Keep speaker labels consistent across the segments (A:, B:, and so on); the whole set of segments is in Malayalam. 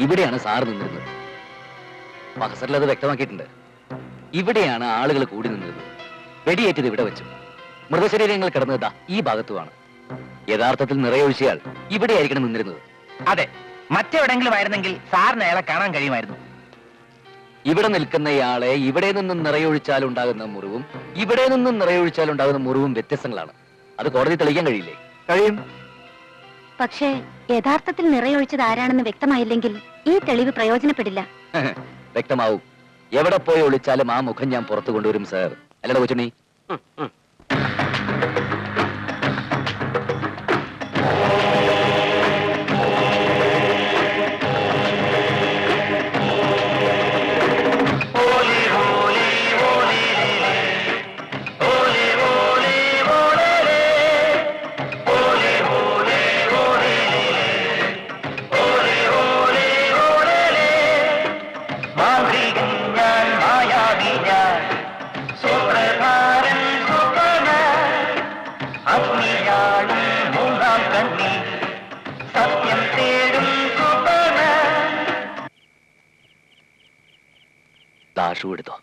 A: ഇവിടെയാണ് സാർ നിന്നിരുന്നത്. മഹസറിൽ അത് വ്യക്തമാക്കിയിട്ടുണ്ട്. ഇവിടെയാണ് ആളുകൾ കൂടി നിന്നിരുന്നത്. വെടിയേറ്റത് ഇവിടെ വെച്ചു. മൃതശരീരങ്ങൾ കിടന്നതാ ഈ ഭാഗത്തുമാണ്. യഥാർത്ഥത്തിൽ നിറയൊഴിച്ചയാൾ ഇവിടെയായിരിക്കണം നിന്നിരുന്നത്.
B: അതെ, മറ്റെവിടെങ്കിലും ആയിരുന്നെങ്കിൽ സാറിന് അയാളെ കാണാൻ കഴിയുമായിരുന്നു.
A: ഇവിടെ നിൽക്കുന്നയാളെ ഇവിടെ നിന്നും നിറയൊഴിച്ചാൽ ഉണ്ടാകുന്ന മുറിവും ഇവിടെ നിന്നും നിറയൊഴിച്ചാൽ ഉണ്ടാകുന്ന മുറിവും വ്യത്യസ്തങ്ങളാണ്. അത് കോടതി തെളിയിക്കാൻ കഴിയില്ലേ?
C: കഴിയും.
D: പക്ഷേ യഥാർത്ഥത്തിൽ നിറയൊഴിച്ചത് ആരാണെന്ന് വ്യക്തമായില്ലെങ്കിൽ ഈ തെളിവ് പ്രയോജനപ്പെടില്ല.
A: വ്യക്തമാവും. എവിടെ പോയി ഒളിച്ചാലും ആ മുഖം ഞാൻ പുറത്തു കൊണ്ടുവരും സാർ. അല്ലട കൊച്ചുണ്ണി? ഷൂ എടുത്തോ.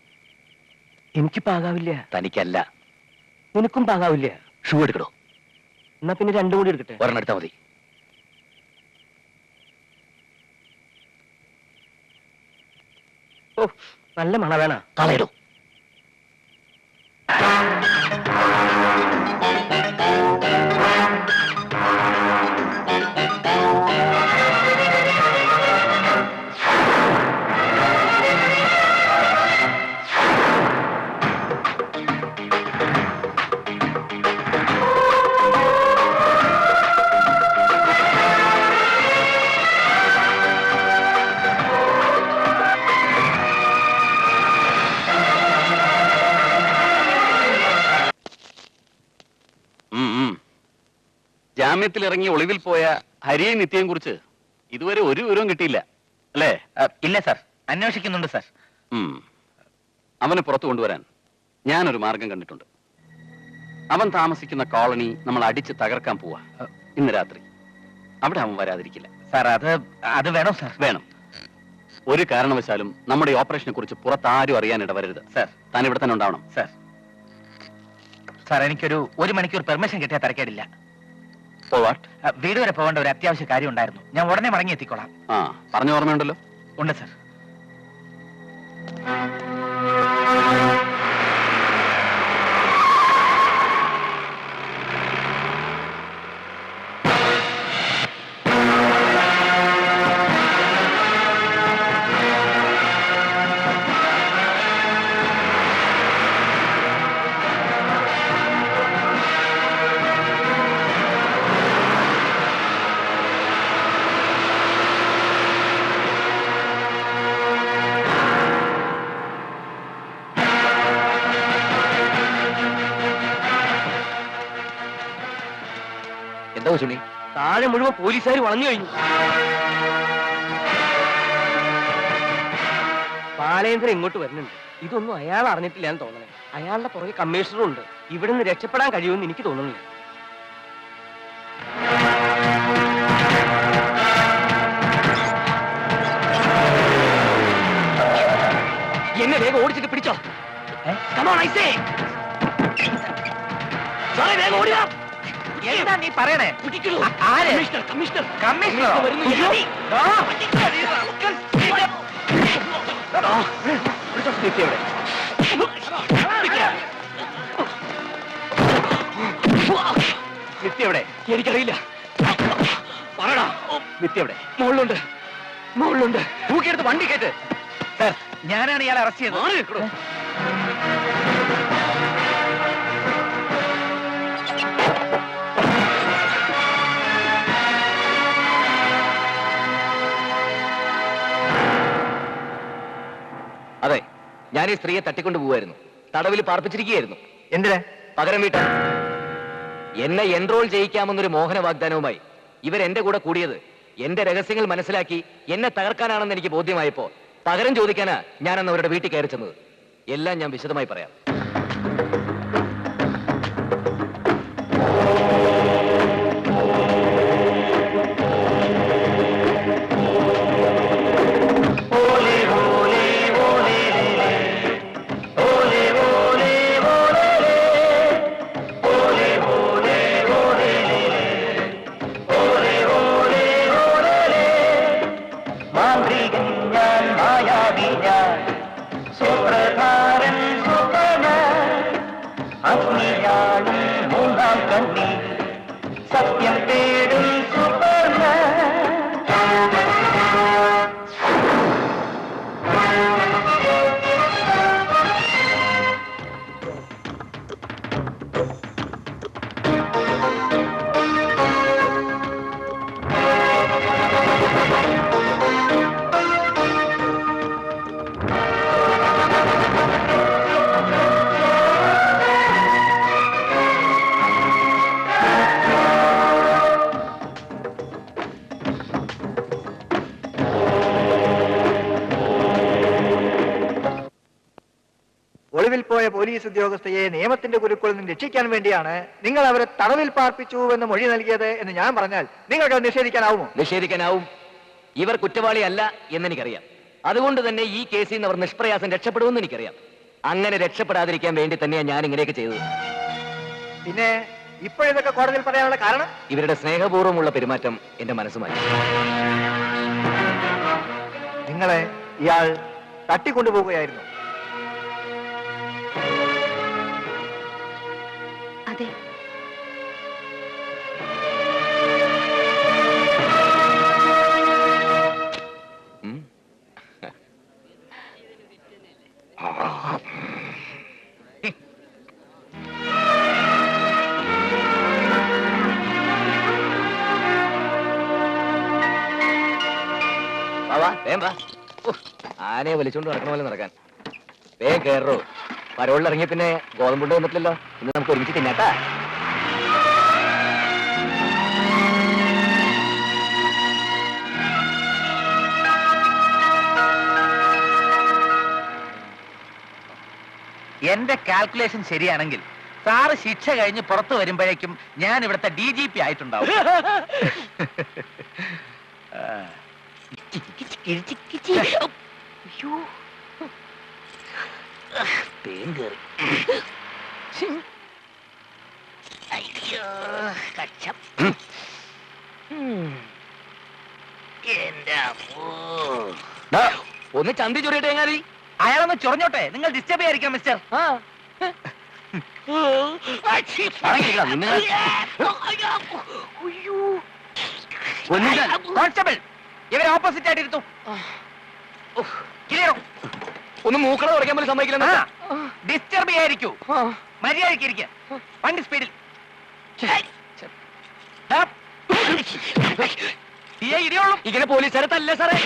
C: എനിക്ക് പാകാവില്ല.
A: തനിക്കല്ല,
C: നിനക്കും പാകാവില്ല.
A: ഷൂ എടുക്കണോ?
C: എന്നാ പിന്നെ രണ്ടും കൂടി എടുക്കട്ടെ.
A: ഒരെണ്ണം എടുത്താൽ മതി.
C: ഓ, നല്ല മണ വേണ.
A: കളയിടോ.
E: ജാമ്യത്തിൽ ഇറങ്ങി ഒളിവിൽ പോയ ഹരിയെ നിത്യയും കുറിച്ച് ഇതുവരെ ഒരു വിവരവും കിട്ടിയില്ല അല്ലേ?
B: ഇല്ല സാർ, അന്വേഷിക്കുന്നുണ്ട് സാർ.
E: അവനെ പുറത്തു കൊണ്ടുവരാൻ ഞാനൊരു മാർഗം കണ്ടിട്ടുണ്ട്. അവൻ താമസിക്കുന്ന കോളനി നമ്മൾ അടിച്ച് തകർക്കാൻ പോവാ ഇന്ന് രാത്രി. അവിടെ അവൻ വരാതിരിക്കില്ല
B: സാർ. അത് വേണം സാർ.
E: വേണം. ഒരു കാരണവശാലും നമ്മുടെ ഓപ്പറേഷനെ കുറിച്ച് പുറത്താരും അറിയാൻ ഇടവരരുത് സാർ. താൻ ഇവിടെ തന്നെ ഉണ്ടാവണം
B: സാർ. സാർ, എനിക്കൊരു 1 മണിക്കൂർ പെർമിഷൻ കിട്ടിയാൽ തരക്കേടില്ല. വീട് വരെ പോകേണ്ട ഒരു അത്യാവശ്യ കാര്യം ഉണ്ടായിരുന്നു. ഞാൻ ഉടനെ മടങ്ങി എത്തിക്കോളാം.
E: പറഞ്ഞ ഓർമ്മയുണ്ടല്ലോ?
B: ഉണ്ട് സാർ.
A: എന്താ കൊച്ചുണ്ണി?
C: താഴെ മുഴുവൻ പോലീസുകാർ വളഞ്ഞു കഴിഞ്ഞു. പാലേന്ദ്രൻ ഇങ്ങോട്ട് വരുന്നുണ്ട്. ഇതൊന്നും അയാൾ അറിഞ്ഞിട്ടില്ല എന്ന് തോന്നണേ. അയാളുടെ പുറകെ കമ്മീഷണറും ഉണ്ട്. ഇവിടെ നിന്ന് രക്ഷപ്പെടാൻ കഴിയുമെന്ന് എനിക്ക് തോന്നുന്നില്ല. എന്നെ വേഗം ഓടിച്ചിട്ട് പിടിച്ചോ. വേഗം ഓടിയാ.
B: എന്താ നീ പറയണേ?
C: കമ്മീഷണർ
E: നിത്യ എവിടെ?
C: എനിക്കറിയില്ല.
E: പറയടാ. നിത്യ എവിടെ?
C: മുകളിലുണ്ട്.
E: തൂക്കിയെടുത്ത് വണ്ടി കയറ്റ്.
B: സാർ, ഞാനാണ് ഇയാളെ അറസ്റ്റ് ചെയ്തത്.
A: അതെ, ഞാൻ ഈ സ്ത്രീയെ തട്ടിക്കൊണ്ടു പോവായിരുന്നു. തടവിൽ പാർപ്പിച്ചിരിക്കുകയായിരുന്നു.
C: എന്തിനാ?
A: പകരം വീട്ടാൻ. എന്നെ എൻറോൾ ചെയ്യിക്കാമെന്നൊരു മോഹന വാഗ്ദാനവുമായി ഇവരെന്റെ കൂടെ കൂടിയത് എന്റെ രഹസ്യങ്ങൾ മനസ്സിലാക്കി എന്നെ തകർക്കാനാണെന്ന് എനിക്ക് ബോധ്യമായപ്പോ പകരം ചോദിക്കാനാ ഞാനന്ന് അവരുടെ വീട്ടിൽ കയറി ചെന്നത്. എല്ലാം ഞാൻ വിശദമായി പറയാം.
F: ഓടിപ്പോയ പോലീസ് ഉദ്യോഗസ്ഥയെ നിയമത്തിന്റെ കുരുക്കുകളിൽ നിന്ന് രക്ഷിക്കാൻ വേണ്ടിയാണ് നിങ്ങൾ അവരെ തടവിൽ പാർപ്പിച്ചു എന്ന് മൊഴി നൽകിയത് എന്ന് ഞാൻ പറഞ്ഞാൽ നിങ്ങൾക്ക് അത് നിഷേധിക്കാനാവുമോ?
A: നിഷേധിക്കാനാവും. ഇവർ കുറ്റവാളിയല്ല എന്നെനിക്കറിയാം. അതുകൊണ്ട് തന്നെ ഈ കേസിൽ നിന്ന് അവർ നിഷ്പ്രയാസം രക്ഷപ്പെടുമെന്ന് എനിക്കറിയാം. അങ്ങനെ രക്ഷപ്പെടാതിരിക്കാൻ വേണ്ടി തന്നെയാണ് ഞാൻ ഇങ്ങനെയൊക്കെ ചെയ്തത്.
F: പിന്നെ ഇപ്പോഴിതൊക്കെ കോടതിയിൽ പറയാനുള്ള കാരണം?
A: ഇവരുടെ സ്നേഹപൂർവ്വമുള്ള പെരുമാറ്റം എന്റെ മനസ്സുമായി.
F: നിങ്ങളെ ഇയാൾ തട്ടിക്കൊണ്ടുപോവുകയായിരുന്നു.
D: അതെ,
A: ഉം. വാ, വാ, വേഗം വാ. ഉഫ്, ആനയെ വലിച്ചോണ്ട് നടക്കണ പോലെ നടക്കാൻ. വേഗം കയറോ. പരോളിൽ ഇറങ്ങിയ പിന്നെ ഗോതമ്പുണ്ട് വന്നിട്ടില്ലല്ലോ. ഇന്ന് നമുക്ക് ഒരുമിച്ച് തിന്നാട്ടാ.
B: എന്റെ കാൽക്കുലേഷൻ ശരിയാണെങ്കിൽ സാറ് ശിക്ഷ കഴിഞ്ഞ് പുറത്തു വരുമ്പോഴേക്കും ഞാൻ ഇവിടുത്തെ DGP ആയിട്ടുണ്ടാവും.
A: ദാ, ഒന്ന് ചന്തി ചൊറിയട്ടെ എങ്ങാതി.
B: അയാളൊന്ന് ചൊറഞ്ഞോട്ടെ, നിങ്ങൾ ഡിസ്റ്റർബ് ചെയ്യാതിരിക്കാം മിസ്റ്റർ. കോൺസ്റ്റബിൾ, ഇവരെ ഓപ്പോസിറ്റ് ആയിട്ട് ഇരുത്തു. ക്ലിയറോ?
A: ഒന്ന് മൂക്കള തുടയ്ക്കാൻ പോലും സമ്മതിക്കില്ല.
B: ഡിസ്റ്റർബ് ചെയ്യാതിരിക്കൂ, മര്യാദയ്ക്ക് ഇരിക്കുക. വണ്ടി സ്പീഡിൽ. ഇടിയോളൂ.
A: ഇങ്ങനെ പോലീസുകാരെ തല്ലേ സാറേ.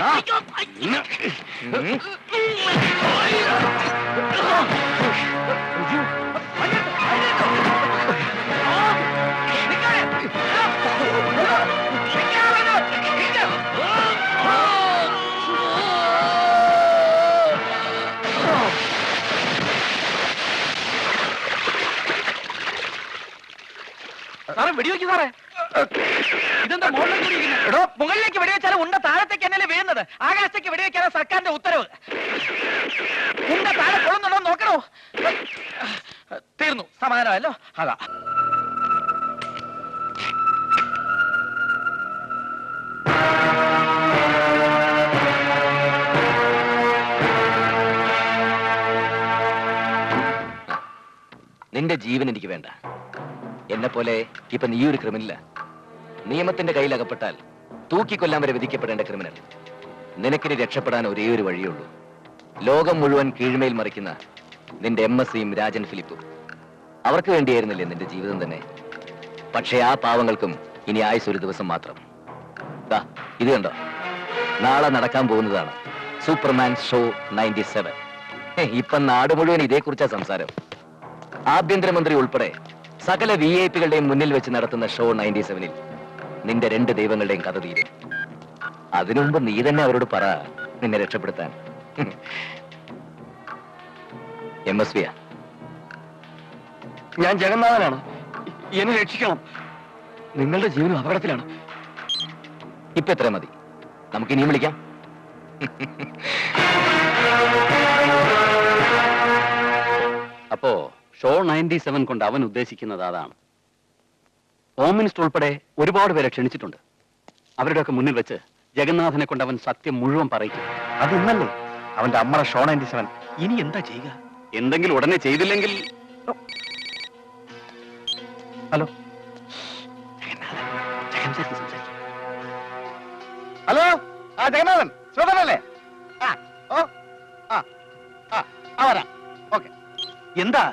B: സാറേ വെടിവെക്കൂ സാറേ. ഇതെന്താ എടോ, മുകളിലേക്ക് വെടിവെച്ചാലും ഉണ്ട താഴത്തേക്ക് എന്നല്ലേ വീഴുന്നത്. ആകാശത്തേക്ക് വെടിവെക്കാനാണ് സർക്കാരിന്റെ ഉത്തരവ്. ഉണ്ട താഴെ കൊള്ളുന്നുണ്ടോ നോക്കണോ. തീർന്നു, സമാധാനമല്ലോ. അതാ
A: നിന്റെ ജീവൻ എനിക്ക് വേണ്ട. എന്നെ പോലെ ഇപ്പൊ നീ ഒരു ക്രിമിനല. നിയമത്തിന്റെ കയ്യിൽ അകപ്പെട്ടാൽ തൂക്കിക്കൊല്ലാൻ വരെ വിധിക്കപ്പെടേണ്ട ക്രിമിനൽ. നിനക്കിനി രക്ഷപ്പെടാൻ ഒരേ ഒരു വഴിയുള്ളൂ. ലോകം മുഴുവൻ കീഴ്മേൽ മറിക്കുന്ന നിന്റെ MSCയും രാജൻ ഫിലിപ്പും. അവർക്ക് വേണ്ടിയായിരുന്നില്ലേ നിന്റെ ജീവിതം തന്നെ. പക്ഷേ ആ പാവങ്ങൾക്കും ഇനി ആയുസ് ഒരു ദിവസം മാത്രം. ദാ ഇത് കണ്ടോ, നാളെ നടക്കാൻ പോകുന്നതാണ് സൂപ്പർമാൻ ഷോ 97. ഇപ്പൊ നാട് മുഴുവൻ ഇതേക്കുറിച്ചാ സംസാരം. ആഭ്യന്തരമന്ത്രി ഉൾപ്പെടെ സകല VIP-കളുടെയും മുന്നിൽ വെച്ച് നടത്തുന്ന ഷോ 97-ൽ നിന്റെ 2 ദൈവങ്ങളുടെയും കഥ തീരും. അതിനു മുമ്പ് നീ തന്നെ അവരോട് പറ നിന്നെ രക്ഷപ്പെടുത്താൻ. MSV
C: ഞാൻ ജഗന്നാഥനാണ്, എന്നെ രക്ഷിക്കണം.
A: നിങ്ങളുടെ ജീവനും അപകടത്തിലാണ്. ഇപ്പൊ എത്ര മതി, നമുക്ക് ഇനിയും വിളിക്കാം.
E: അപ്പോ ഷോ 97 കൊണ്ട് അവൻ ഉദ്ദേശിക്കുന്നത് അതാണ്. ഹോം മിനിസ്റ്റർ ഉൾപ്പെടെ ഒരുപാട് പേരെ ക്ഷണിച്ചിട്ടുണ്ട്. അവരുടെയൊക്കെ മുന്നിൽ വെച്ച് ജഗന്നാഥനെ കൊണ്ട് അവൻ സത്യം മുഴുവൻ പറയിക്കും.
F: അത് ഇന്നല്ലേ അവന്റെ അമ്മ ഷോ 97.
B: ഇനി എന്താ ചെയ്യുക?
E: എന്തെങ്കിലും ഉടനെ ചെയ്തില്ലെങ്കിൽ
F: ഹലോ ഹലോ, ആ ജഗന്നാഥൻ ശ്രോതനല്ലേ? ഓക്കെ.
B: എന്താ?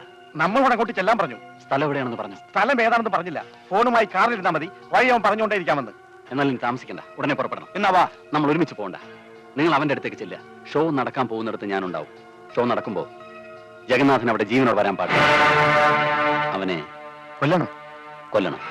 F: നമ്മളിവിടെ അങ്ങോട്ട് ചെല്ലാൻ പറഞ്ഞു.
E: സ്ഥലം എവിടെയാണെന്ന് പറഞ്ഞു.
F: സ്ഥലം ഏതാണെന്ന് പറഞ്ഞില്ല. ഫോണുമായി കാറിലിരുന്നാൽ മതി, വഴി അവൻ പറഞ്ഞുകൊണ്ടേയിരിക്കാമെന്ന്.
E: എന്നാൽ നീ താമസിക്കണ്ട, ഉടനെ പുറപ്പെടണം.
F: എന്നാ വാ.
E: നമ്മൾ ഒരുമിച്ച് പോകണ്ട. നിങ്ങൾ അവന്റെ അടുത്തേക്ക് ചെല്ലുക. ഷോ നടക്കാൻ പോകുന്നിടത്ത് ഞാനുണ്ടാവും. ഷോ നടക്കുമ്പോ ജഗന്നാഥൻ അവിടെ ജീവനോട് വരാൻ പാടില്ല. അവനെ
F: കൊല്ലണം.
E: കൊല്ലണം.